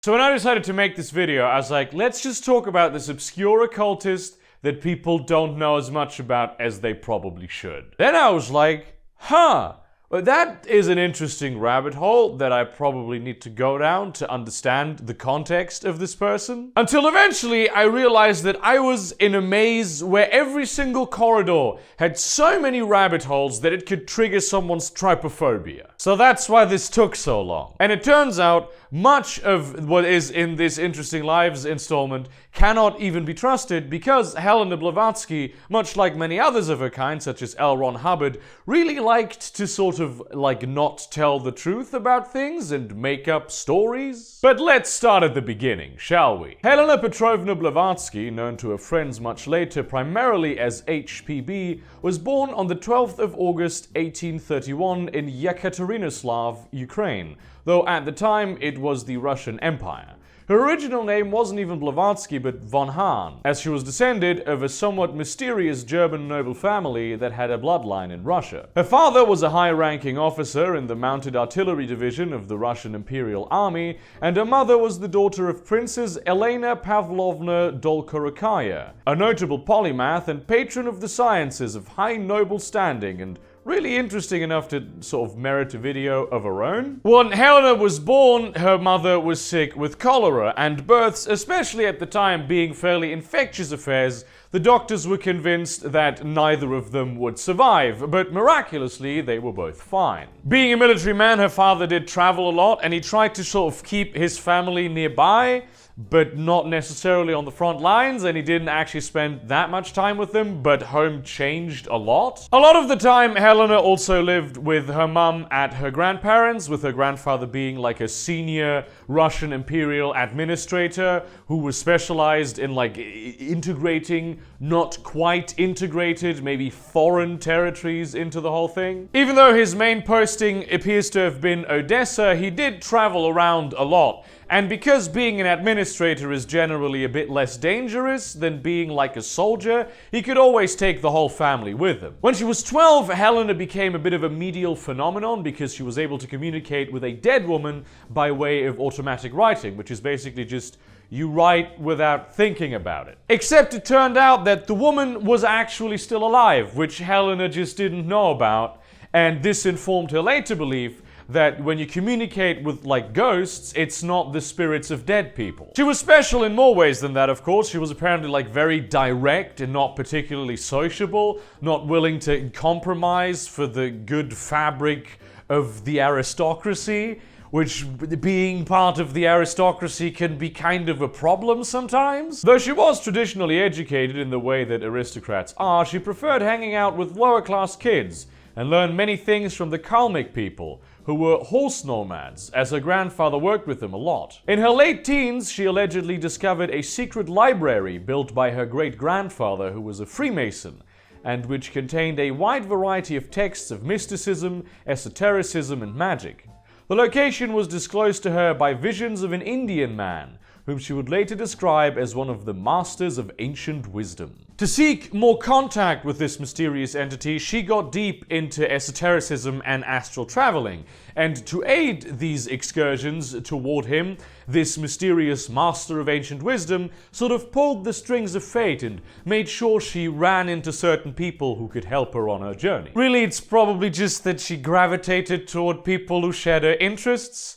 So when I decided to make this video, I was like, let's just talk about this obscure occultist that people don't know as much about as they probably should. Then I was like, well, that is an interesting rabbit hole that I probably need to go down to understand the context of this person. Until eventually I realized that I was in a maze where every single corridor had so many rabbit holes that it could trigger someone's trypophobia. So that's why this took so long. And it turns out much of what is in this Interesting Lives installment cannot even be trusted because Helena Blavatsky, much like many others of her kind, such as L. Ron Hubbard, really liked to sort of not tell the truth about things and make up stories. But let's start at the beginning, shall we? Helena Petrovna Blavatsky, known to her friends much later primarily as HPB, was born on the 12th of August 1831 in Yekaterinoslav, Ukraine, though at the time it was the Russian Empire. Her original name wasn't even Blavatsky but von Hahn, as she was descended of a somewhat mysterious German noble family that had a bloodline in Russia. Her father was a high-ranking officer in the Mounted Artillery Division of the Russian Imperial Army, and her mother was the daughter of Princess Elena Pavlovna Dolgorakaya, a notable polymath and patron of the sciences of high noble standing and really interesting enough to sort of merit a video of her own. When Helena was born, her mother was sick with cholera, and births, especially at the time, being fairly infectious affairs, the doctors were convinced that neither of them would survive, but miraculously they were both fine. Being a military man, her father did travel a lot, and he tried to sort of keep his family nearby, but not necessarily on the front lines, and he didn't actually spend that much time with them, but home changed a lot. A lot of the time, Helena also lived with her mum at her grandparents', with her grandfather being like a senior Russian imperial administrator who was specialized in integrating not quite integrated, maybe foreign territories into the whole thing. Even though his main posting appears to have been Odessa, he did travel around a lot. And because being an administrator is generally a bit less dangerous than being like a soldier, he could always take the whole family with him. When she was 12, Helena became a bit of a medial phenomenon because she was able to communicate with a dead woman by way of automatic writing, which is basically just you write without thinking about it. Except it turned out that the woman was actually still alive, which Helena just didn't know about, and this informed her later belief that when you communicate with ghosts, it's not the spirits of dead people. She was special in more ways than that, of course. She was apparently very direct and not particularly sociable, not willing to compromise for the good fabric of the aristocracy, which, being part of the aristocracy, can be kind of a problem sometimes. Though she was traditionally educated in the way that aristocrats are, she preferred hanging out with lower class kids and learned many things from the Kalmyk people, who were horse nomads, as her grandfather worked with them a lot. In her late teens, she allegedly discovered a secret library built by her great-grandfather, who was a Freemason, and which contained a wide variety of texts of mysticism, esotericism, and magic. The location was disclosed to her by visions of an Indian man, whom she would later describe as one of the masters of ancient wisdom. To seek more contact with this mysterious entity, she got deep into esotericism and astral traveling, and to aid these excursions toward him, this mysterious master of ancient wisdom sort of pulled the strings of fate and made sure she ran into certain people who could help her on her journey. Really, it's probably just that she gravitated toward people who shared her interests,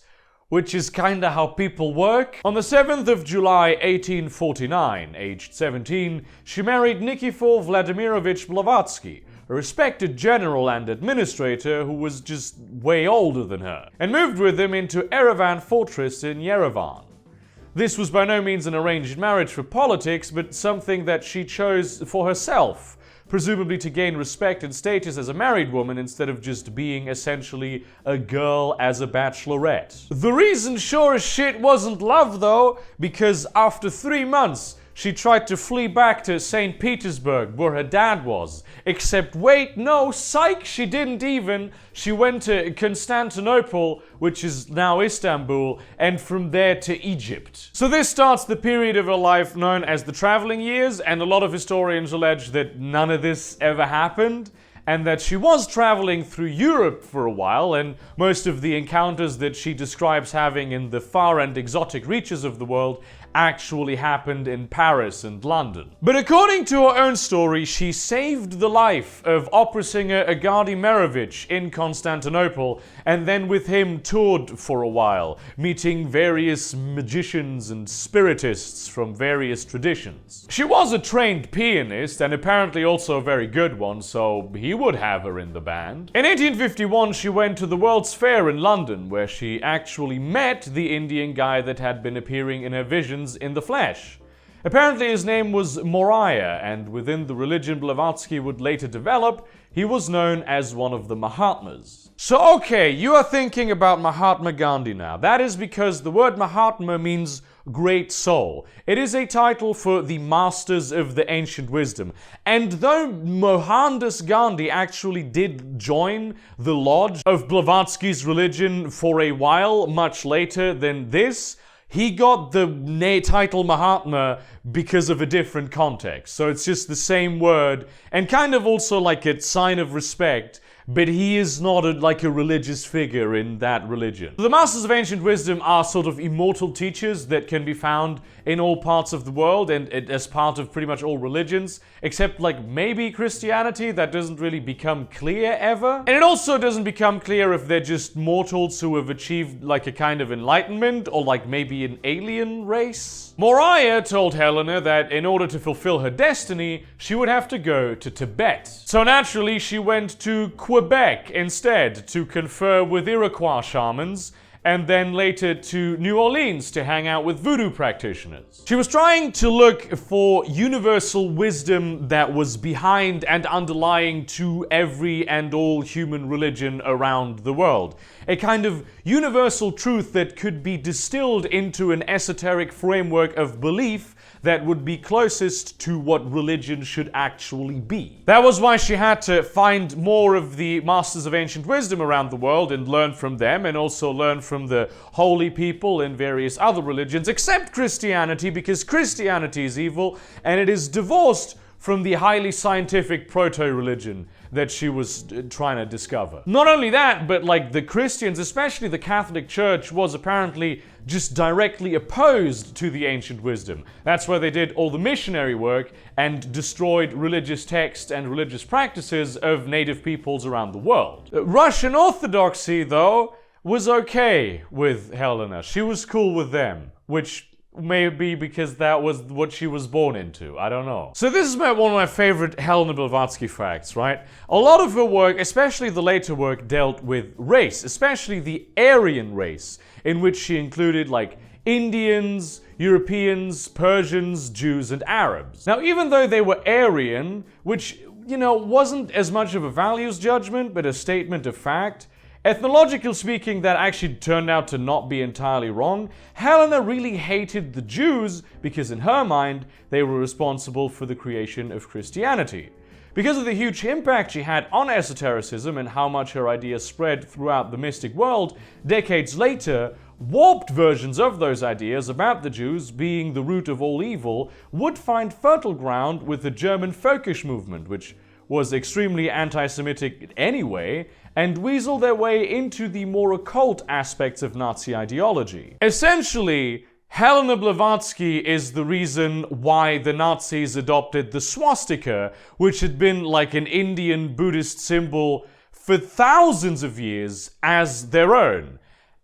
which is kinda how people work. On the 7th of July 1849, aged 17, she married Nikifor Vladimirovich Blavatsky, a respected general and administrator who was just way older than her, and moved with him into Erevan Fortress in Yerevan. This was by no means an arranged marriage for politics, but something that she chose for herself, presumably to gain respect and status as a married woman instead of just being essentially a girl as a bachelorette. The reason sure as shit wasn't love though, because after 3 months, she tried to flee back to St. Petersburg, where her dad was. Except wait, no, psych, she didn't even. She went to Constantinople, which is now Istanbul, and from there to Egypt. So this starts the period of her life known as the traveling years, and a lot of historians allege that none of this ever happened, and that she was traveling through Europe for a while, and most of the encounters that she describes having in the far and exotic reaches of the world actually happened in Paris and London. But according to her own story, she saved the life of opera singer Agadi Merovich in Constantinople, and then with him toured for a while, meeting various magicians and spiritists from various traditions. She was a trained pianist, and apparently also a very good one, so he would have her in the band. In 1851, she went to the World's Fair in London, where she actually met the Indian guy that had been appearing in her visions in the flesh. Apparently his name was Moriah, and within the religion Blavatsky would later develop, he was known as one of the Mahatmas. So okay, you are thinking about Mahatma Gandhi now. That is because the word Mahatma means great soul. It is a title for the masters of the ancient wisdom. And though Mohandas Gandhi actually did join the lodge of Blavatsky's religion for a while, much later than this, he got the title Mahatma because of a different context. So it's just the same word, and kind of also like a sign of respect, but he is not like a religious figure in that religion. The Masters of Ancient Wisdom are sort of immortal teachers that can be found in all parts of the world and as part of pretty much all religions, except like maybe Christianity. That doesn't really become clear ever. And it also doesn't become clear if they're just mortals who have achieved like a kind of enlightenment, or like maybe an alien race. Moriah told Helena that in order to fulfill her destiny, she would have to go to Tibet. So naturally, she went to Quebec instead to confer with Iroquois shamans, and then later to New Orleans to hang out with voodoo practitioners. She was trying to look for universal wisdom that was behind and underlying to every and all human religion around the world. A kind of universal truth that could be distilled into an esoteric framework of belief that would be closest to what religion should actually be. That was why she had to find more of the Masters of Ancient Wisdom around the world and learn from them, and also learn from the holy people in various other religions, except Christianity, because Christianity is evil, and it is divorced from the highly scientific proto-religion that she was trying to discover. Not only that, but like the Christians, especially the Catholic Church, was apparently just directly opposed to the ancient wisdom. That's why they did all the missionary work and destroyed religious texts and religious practices of native peoples around the world. Russian Orthodoxy, though, was okay with Helena. She was cool with them, which maybe because that was what she was born into. I don't know. So this is one of my favorite Helena Blavatsky facts, right? A lot of her work, especially the later work, dealt with race, especially the Aryan race, in which she included like Indians, Europeans, Persians, Jews, and Arabs. Now, even though they were Aryan, which, you know, wasn't as much of a values judgment, but a statement of fact, ethnologically speaking, that actually turned out to not be entirely wrong. Helena really hated the Jews because in her mind, they were responsible for the creation of Christianity. Because of the huge impact she had on esotericism and how much her ideas spread throughout the mystic world, decades later, warped versions of those ideas about the Jews being the root of all evil would find fertile ground with the German folkish movement, which was extremely anti-Semitic anyway, and weasel their way into the more occult aspects of Nazi ideology. Essentially, Helena Blavatsky is the reason why the Nazis adopted the swastika, which had been like an Indian Buddhist symbol for thousands of years, as their own.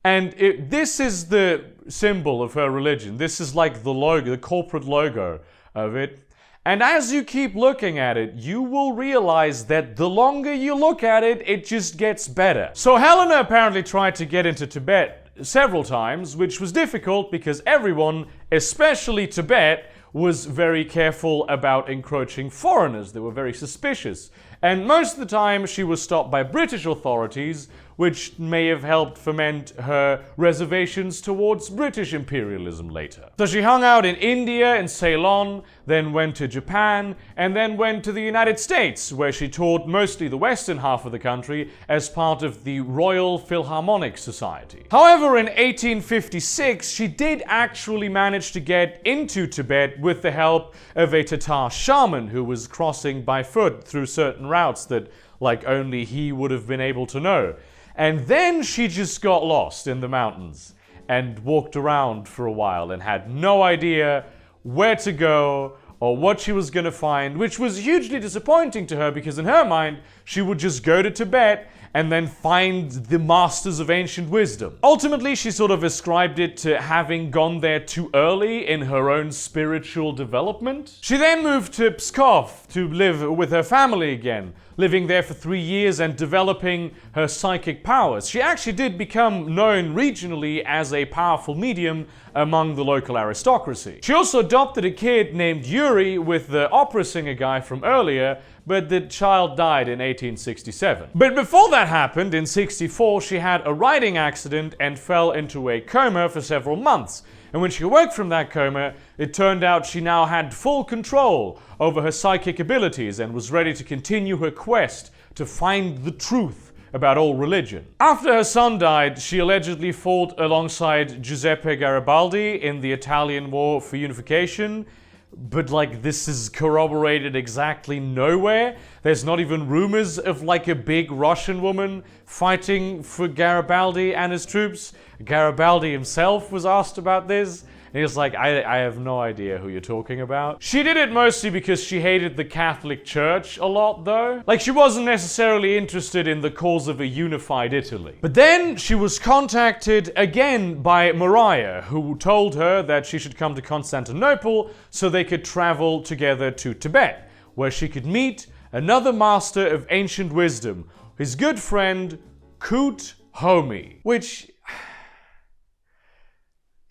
And this is the symbol of her religion. This is like the logo, the corporate logo of it. And as you keep looking at it, you will realize that the longer you look at it, it just gets better. So Helena apparently tried to get into Tibet several times, which was difficult because everyone, especially Tibet, was very careful about encroaching foreigners. They were very suspicious. And most of the time she was stopped by British authorities, which may have helped foment her reservations towards British imperialism later. So she hung out in India and Ceylon, then went to Japan, and then went to the United States, where she toured mostly the western half of the country as part of the Royal Philharmonic Society. However, in 1856, she did actually manage to get into Tibet with the help of a Tatar shaman who was crossing by foot through certain routes that like only he would have been able to know. And then she just got lost in the mountains and walked around for a while and had no idea where to go or what she was going to find, which was hugely disappointing to her because in her mind, she would just go to Tibet and then find the masters of ancient wisdom. Ultimately, she sort of ascribed it to having gone there too early in her own spiritual development. She then moved to Pskov to live with her family again, living there for 3 years and developing her psychic powers. She actually did become known regionally as a powerful medium among the local aristocracy. She also adopted a kid named Yuri with the opera singer guy from earlier, but the child died in 1867. But before that happened, in 64, she had a riding accident and fell into a coma for several months. And when she awoke from that coma, it turned out she now had full control over her psychic abilities and was ready to continue her quest to find the truth about all religion. After her son died, she allegedly fought alongside Giuseppe Garibaldi in the Italian War for Unification. But like, this is corroborated exactly nowhere. There's not even rumors of like a big Russian woman fighting for Garibaldi and his troops. Garibaldi himself was asked about this, and he was like, I have no idea who you're talking about. She did it mostly because she hated the Catholic Church a lot, though. Like, she wasn't necessarily interested in the cause of a unified Italy. But then she was contacted again by Mariah, who told her that she should come to Constantinople so they could travel together to Tibet, where she could meet another master of ancient wisdom, his good friend Kut Homi, which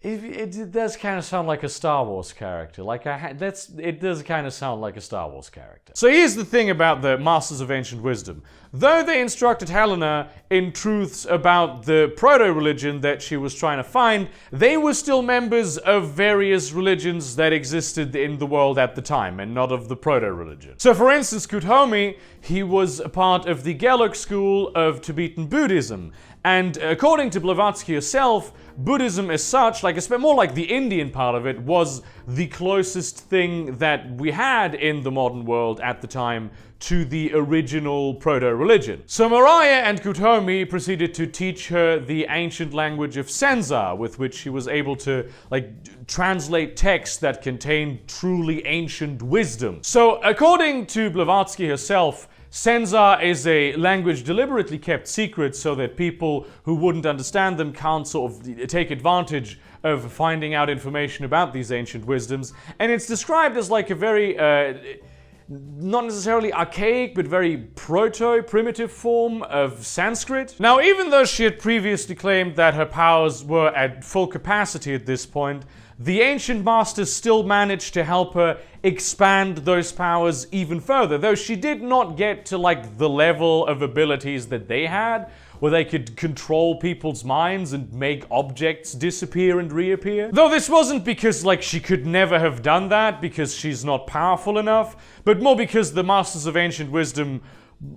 it does kind of sound like a Star Wars character. Like, it does kind of sound like a Star Wars character. So here's the thing about the Masters of Ancient Wisdom. Though they instructed Helena in truths about the proto-religion that she was trying to find, they were still members of various religions that existed in the world at the time, and not of the proto-religion. So for instance, Kut Homi, he was a part of the Gelug school of Tibetan Buddhism. And according to Blavatsky herself, Buddhism as such, like more like the Indian part of it, was the closest thing that we had in the modern world at the time to the original proto-religion. So Mariah and Kut Homi proceeded to teach her the ancient language of Senza, with which she was able to translate texts that contained truly ancient wisdom. So according to Blavatsky herself, Senza is a language deliberately kept secret so that people who wouldn't understand them can't sort of take advantage of finding out information about these ancient wisdoms. And it's described as like a very, not necessarily archaic, but very primitive form of Sanskrit. Now, even though she had previously claimed that her powers were at full capacity at this point, the ancient masters still managed to help her expand those powers even further, though she did not get to the level of abilities that they had, where they could control people's minds and make objects disappear and reappear. Though this wasn't because she could never have done that because she's not powerful enough, but more because the Masters of Ancient Wisdom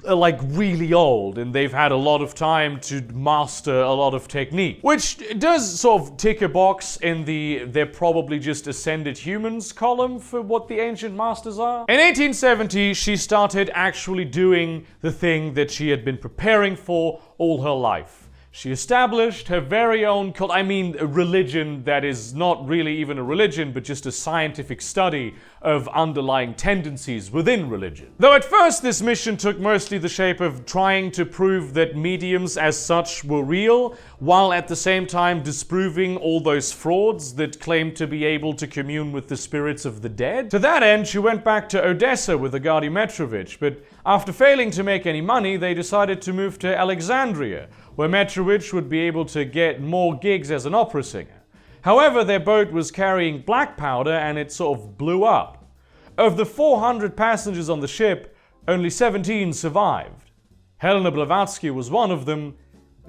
are really old and they've had a lot of time to master a lot of technique, which does sort of tick a box in the they're probably just ascended humans column for what the ancient masters are. In 1870, she started actually doing the thing that she had been preparing for all her life. She established her very own cult, a religion that is not really even a religion, but just a scientific study of underlying tendencies within religion. Though at first this mission took mostly the shape of trying to prove that mediums as such were real, while at the same time disproving all those frauds that claimed to be able to commune with the spirits of the dead. To that end, she went back to Odessa with Agadi Metrovich, but after failing to make any money, they decided to move to Alexandria, where Metrovich would be able to get more gigs as an opera singer. However, their boat was carrying black powder and it sort of blew up. Of the 400 passengers on the ship, only 17 survived. Helena Blavatsky was one of them.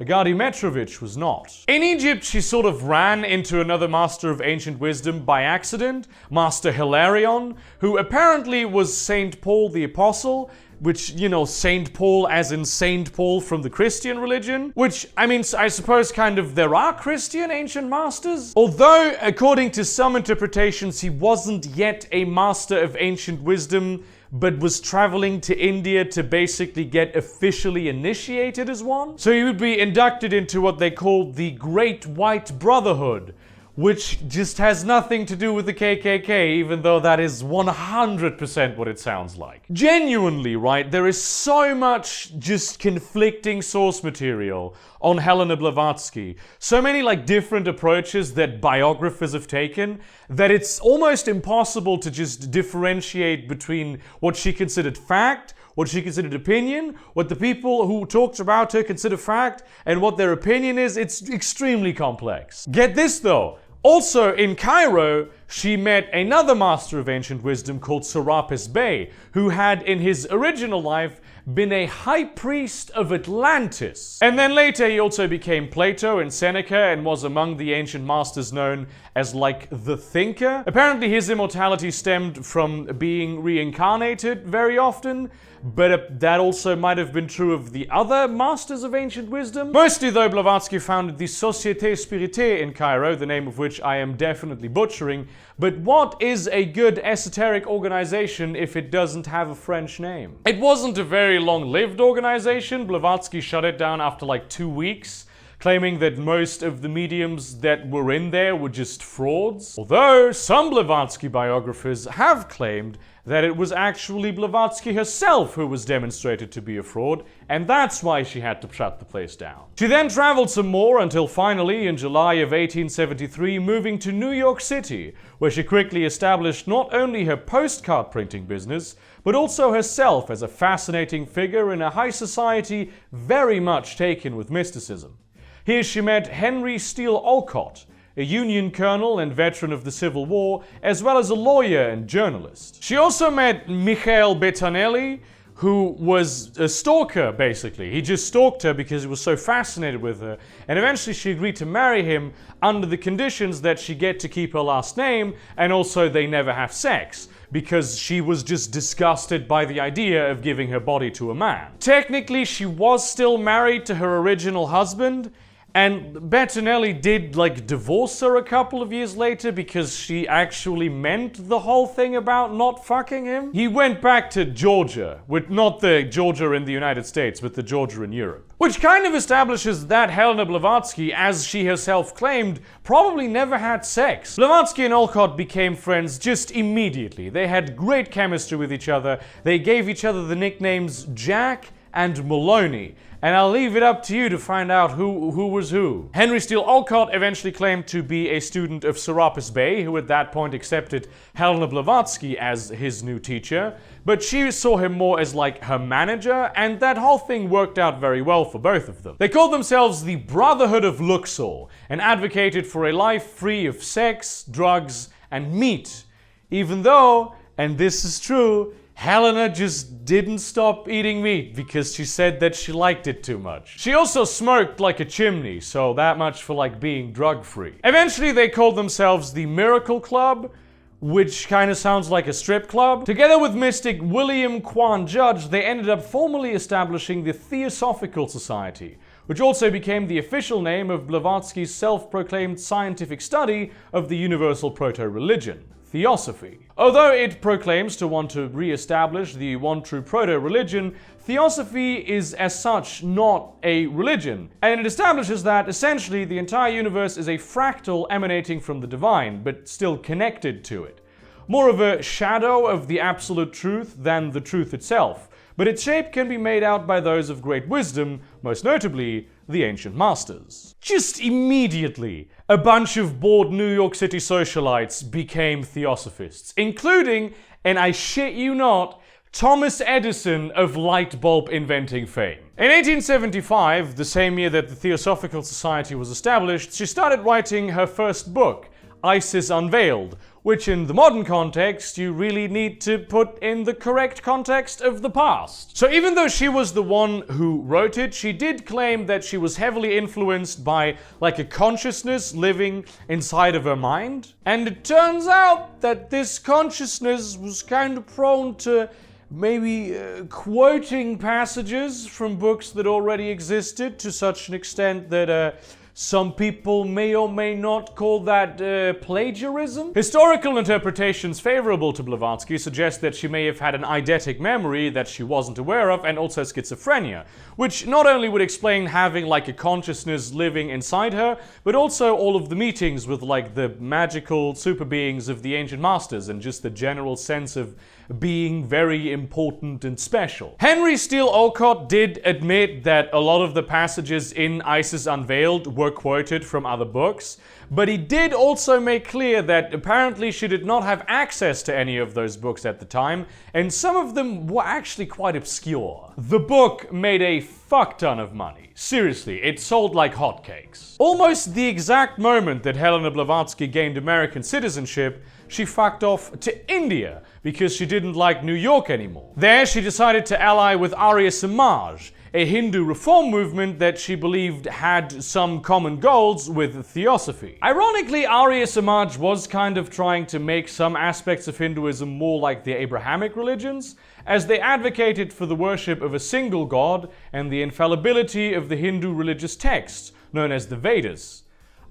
Agadi Metrovich was not. In Egypt, she sort of ran into another master of ancient wisdom by accident, Master Hilarion, who apparently was Saint Paul the Apostle, which, Saint Paul as in Saint Paul from the Christian religion, which, I suppose there are Christian ancient masters. Although, according to some interpretations, he wasn't yet a master of ancient wisdom, but was traveling to India to basically get officially initiated as one. So he would be inducted into what they called the Great White Brotherhood, which just has nothing to do with the KKK, even though that is 100% what it sounds like. Genuinely, right, there is so much just conflicting source material on Helena Blavatsky, so many like different approaches that biographers have taken, that it's almost impossible to just differentiate between what she considered fact, what she considered opinion, what the people who talked about her consider fact, and what their opinion is. It's extremely complex. Get this though. Also in Cairo, she met another master of ancient wisdom called Serapis Bey, who had in his original life been a high priest of Atlantis. And then later he also became Plato and Seneca and was among the ancient masters known as like the thinker. Apparently his immortality stemmed from being reincarnated very often, but that also might have been true of the other masters of ancient wisdom. Mostly though, Blavatsky founded the Société Spirité in Cairo, the name of which I am definitely butchering. But what is a good esoteric organization if it doesn't have a French name? It wasn't a very long-lived organization. Blavatsky shut it down after like 2 weeks, claiming that most of the mediums that were in there were just frauds. Although some Blavatsky biographers have claimed that it was actually Blavatsky herself who was demonstrated to be a fraud, and that's why she had to shut the place down. She then traveled some more until finally, in July of 1873, moving to New York City, where she quickly established not only her postcard printing business, but also herself as a fascinating figure in a high society very much taken with mysticism. Here she met Henry Steele Olcott, a Union colonel and veteran of the Civil War, as well as a lawyer and journalist. She also met Michael Bettinelli, who was a stalker, basically. He just stalked her because he was so fascinated with her, and eventually she agreed to marry him under the conditions that she get to keep her last name, and also they never have sex, because she was just disgusted by the idea of giving her body to a man. Technically, she was still married to her original husband, and Bettinelli did like divorce her a couple of years later because she actually meant the whole thing about not fucking him. He went back to Georgia, with not the Georgia in the United States, but the Georgia in Europe. Which kind of establishes that Helena Blavatsky, as she herself claimed, probably never had sex. Blavatsky and Olcott became friends just immediately. They had great chemistry with each other. They gave each other the nicknames Jack and Maloney, and I'll leave it up to you to find out who was who. Henry Steele Olcott eventually claimed to be a student of Serapis Bey, who at that point accepted Helena Blavatsky as his new teacher, but she saw him more as like her manager, and that whole thing worked out very well for both of them. They called themselves the Brotherhood of Luxor, and advocated for a life free of sex, drugs, and meat, even though, and this is true, Helena just didn't stop eating meat because she said that she liked it too much. She also smoked like a chimney, so that much for like being drug-free. Eventually they called themselves the Miracle Club, which kind of sounds like a strip club. Together with mystic William Quan Judge, they ended up formally establishing the Theosophical Society, which also became the official name of Blavatsky's self-proclaimed scientific study of the universal proto-religion, Theosophy. Although it proclaims to want to re-establish the one true proto-religion, Theosophy is as such not a religion, and it establishes that essentially the entire universe is a fractal emanating from the divine, but still connected to it. More of a shadow of the absolute truth than the truth itself, but its shape can be made out by those of great wisdom, most notably the ancient masters. Just immediately, a bunch of bored New York City socialites became theosophists, including, and I shit you not, Thomas Edison of light bulb inventing fame. In 1875, the same year that the Theosophical Society was established, she started writing her first book, Isis Unveiled, which in the modern context, you really need to put in the correct context of the past. So even though she was the one who wrote it, she did claim that she was heavily influenced by like a consciousness living inside of her mind. And it turns out that this consciousness was kind of prone to maybe quoting passages from books that already existed to such an extent that Some people may or may not call that plagiarism. Historical interpretations favorable to Blavatsky suggest that she may have had an eidetic memory that she wasn't aware of, and also schizophrenia, which not only would explain having like a consciousness living inside her, but also all of the meetings with like the magical super beings of the ancient masters and just the general sense of being very important and special. Henry Steele Olcott did admit that a lot of the passages in Isis Unveiled were quoted from other books, but he did also make clear that apparently she did not have access to any of those books at the time, and some of them were actually quite obscure. The book made a fuck ton of money. Seriously, it sold like hotcakes. Almost the exact moment that Helena Blavatsky gained American citizenship, she fucked off to India because she didn't like New York anymore. There, she decided to ally with Arya Samaj, a Hindu reform movement that she believed had some common goals with Theosophy. Ironically, Arya Samaj was kind of trying to make some aspects of Hinduism more like the Abrahamic religions, as they advocated for the worship of a single god and the infallibility of the Hindu religious texts, known as the Vedas.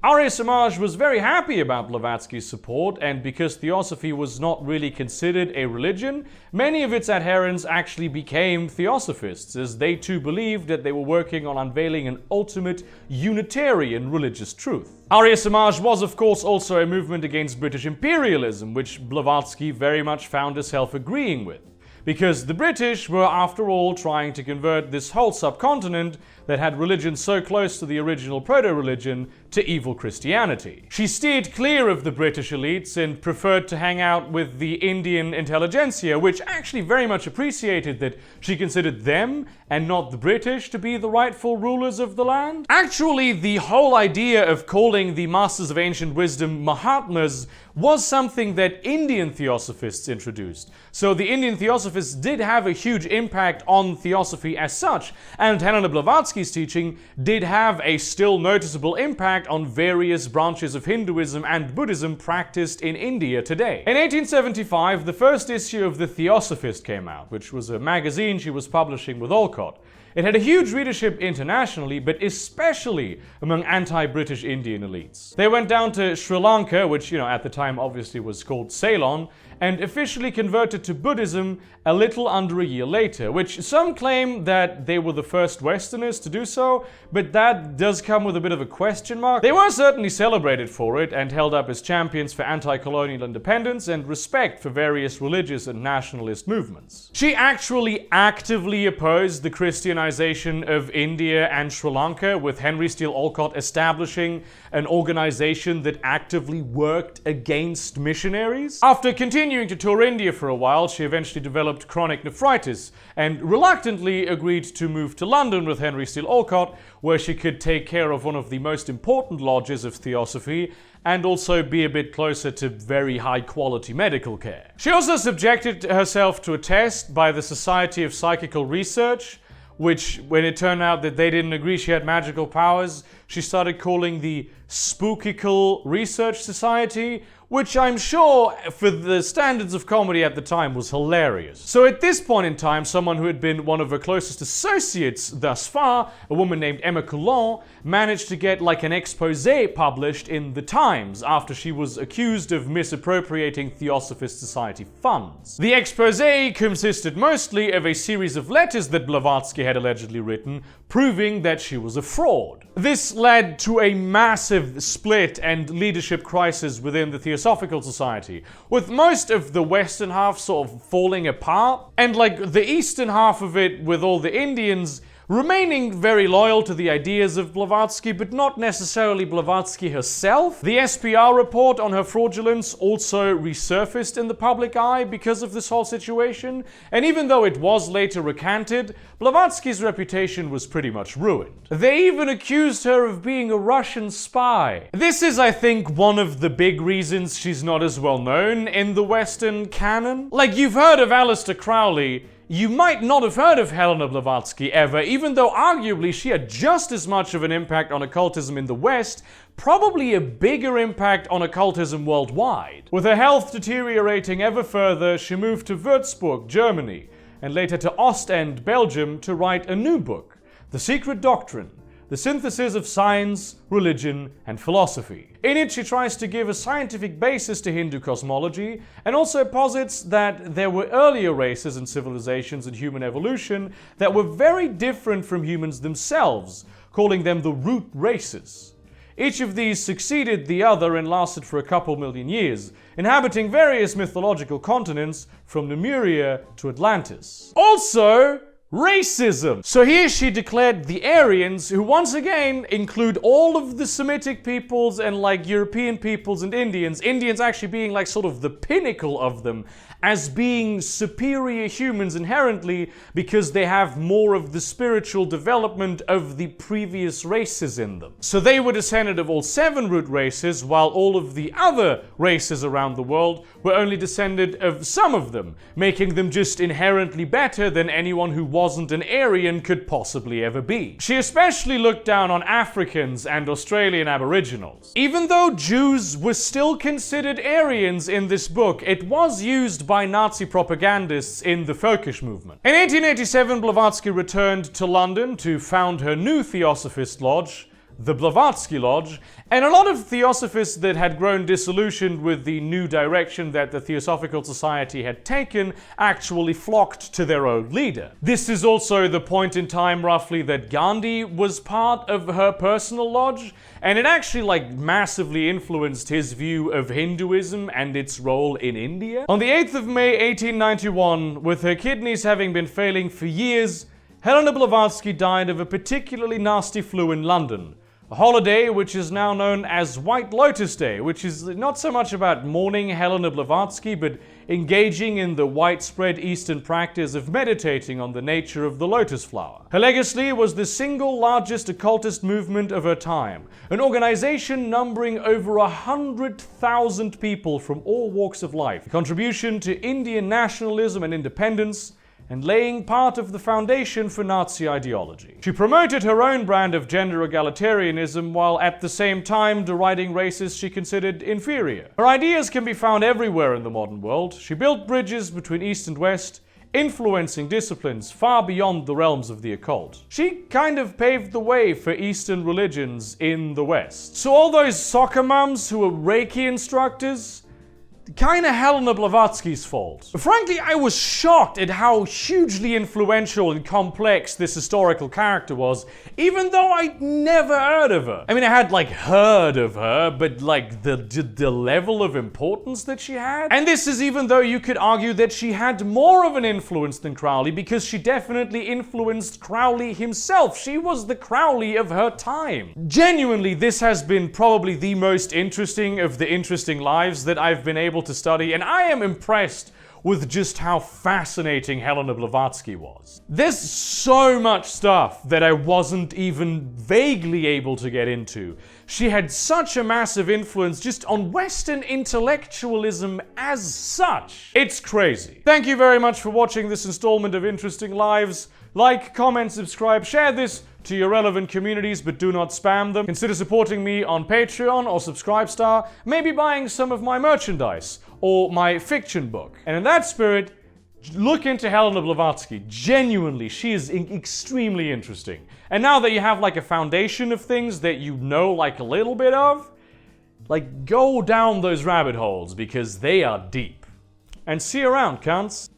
Arya Samaj was very happy about Blavatsky's support, and because Theosophy was not really considered a religion, many of its adherents actually became Theosophists, as they too believed that they were working on unveiling an ultimate Unitarian religious truth. Arya Samaj was of course also a movement against British imperialism, which Blavatsky very much found herself agreeing with, because the British were after all trying to convert this whole subcontinent that had religion so close to the original proto-religion to evil Christianity. She steered clear of the British elites and preferred to hang out with the Indian intelligentsia, which actually very much appreciated that she considered them and not the British to be the rightful rulers of the land. Actually, the whole idea of calling the Masters of Ancient Wisdom Mahatmas was something that Indian Theosophists introduced. So the Indian Theosophists did have a huge impact on Theosophy as such, and Helena Blavatsky's teaching did have a still noticeable impact on various branches of Hinduism and Buddhism practiced in India today. In 1875, the first issue of The Theosophist came out, which was a magazine she was publishing with Olcott. It had a huge readership internationally, but especially among anti-British Indian elites. They went down to Sri Lanka, which, at the time obviously was called Ceylon, and officially converted to Buddhism a little under a year later, which some claim that they were the first Westerners to do so, but that does come with a bit of a question mark. They were certainly celebrated for it and held up as champions for anti-colonial independence and respect for various religious and nationalist movements. She actually actively opposed the Christianization of India and Sri Lanka, with Henry Steele Olcott establishing an organization that actively worked against missionaries. After continuing to tour India for a while, she eventually developed chronic nephritis and reluctantly agreed to move to London with Henry Steele Olcott, where she could take care of one of the most important lodges of Theosophy and also be a bit closer to very high quality medical care. She also subjected herself to a test by the Society of Psychical Research, which, when it turned out that they didn't agree she had magical powers, she started calling the Spookical Research Society, which I'm sure, for the standards of comedy at the time, was hilarious. So at this point in time, someone who had been one of her closest associates thus far, a woman named Emma Coulon, managed to get like an expose published in The Times after she was accused of misappropriating Theosophist Society funds. The expose consisted mostly of a series of letters that Blavatsky had allegedly written, proving that she was a fraud. This led to a massive split and leadership crisis within the Theosophical Society, with most of the western half sort of falling apart, and like the eastern half of it, with all the Indians remaining very loyal to the ideas of Blavatsky, but not necessarily Blavatsky herself. The SPR report on her fraudulence also resurfaced in the public eye because of this whole situation, and even though it was later recanted, Blavatsky's reputation was pretty much ruined. They even accused her of being a Russian spy. This is, I think, one of the big reasons she's not as well known in the Western canon. Like, you've heard of Aleister Crowley, you might not have heard of Helena Blavatsky ever, even though arguably she had just as much of an impact on occultism in the West, probably a bigger impact on occultism worldwide. With her health deteriorating ever further, she moved to Würzburg, Germany, and later to Ostend, Belgium, to write a new book, The Secret Doctrine, the synthesis of science, religion, and philosophy. In it, she tries to give a scientific basis to Hindu cosmology, and also posits that there were earlier races and civilizations in human evolution that were very different from humans themselves, calling them the root races. Each of these succeeded the other and lasted for a couple million years, inhabiting various mythological continents from Lemuria to Atlantis. Also, racism. So here she declared the Aryans, who once again include all of the Semitic peoples and like European peoples and Indians actually being like sort of the pinnacle of them, as being superior humans inherently because they have more of the spiritual development of the previous races in them. So they were descended of all 7 root races, while all of the other races around the world were only descended of some of them, making them just inherently better than anyone who wasn't an Aryan could possibly ever be. She especially looked down on Africans and Australian Aboriginals. Even though Jews were still considered Aryans in this book, it was used by Nazi propagandists in the Folkish movement. In 1887, Blavatsky returned to London to found her new Theosophist lodge, the Blavatsky Lodge, and a lot of Theosophists that had grown disillusioned with the new direction that the Theosophical Society had taken actually flocked to their own leader. This is also the point in time, roughly, that Gandhi was part of her personal lodge, and it actually like massively influenced his view of Hinduism and its role in India. On the 8th of May 1891, with her kidneys having been failing for years, Helena Blavatsky died of a particularly nasty flu in London. A holiday which is now known as White Lotus Day, which is not so much about mourning Helena Blavatsky, but engaging in the widespread Eastern practice of meditating on the nature of the lotus flower. Her legacy was the single largest occultist movement of her time, an organization numbering over 100,000 people from all walks of life, a contribution to Indian nationalism and independence, and laying part of the foundation for Nazi ideology. She promoted her own brand of gender egalitarianism while at the same time deriding races she considered inferior. Her ideas can be found everywhere in the modern world. She built bridges between East and West, influencing disciplines far beyond the realms of the occult. She kind of paved the way for Eastern religions in the West. So all those soccer mums who were Reiki instructors, kinda Helena Blavatsky's fault. But frankly, I was shocked at how hugely influential and complex this historical character was, even though I'd never heard of her. I mean, I had like heard of her, but like the level of importance that she had. And this is even though you could argue that she had more of an influence than Crowley, because she definitely influenced Crowley himself. She was the Crowley of her time. Genuinely, this has been probably the most interesting of the interesting lives that I've been able to study, and I am impressed with just how fascinating Helena Blavatsky was. There's so much stuff that I wasn't even vaguely able to get into. She had such a massive influence just on Western intellectualism as such. It's crazy. Thank you very much for watching this installment of Interesting Lives. Like, comment, subscribe, share this to your relevant communities, but do not spam them. Consider supporting me on Patreon or Subscribestar, maybe buying some of my merchandise or my fiction book. And in that spirit, look into Helena Blavatsky. Genuinely, she is extremely interesting. And now that you have like a foundation of things that you know like a little bit of, like go down those rabbit holes because they are deep. And see you around, cunts.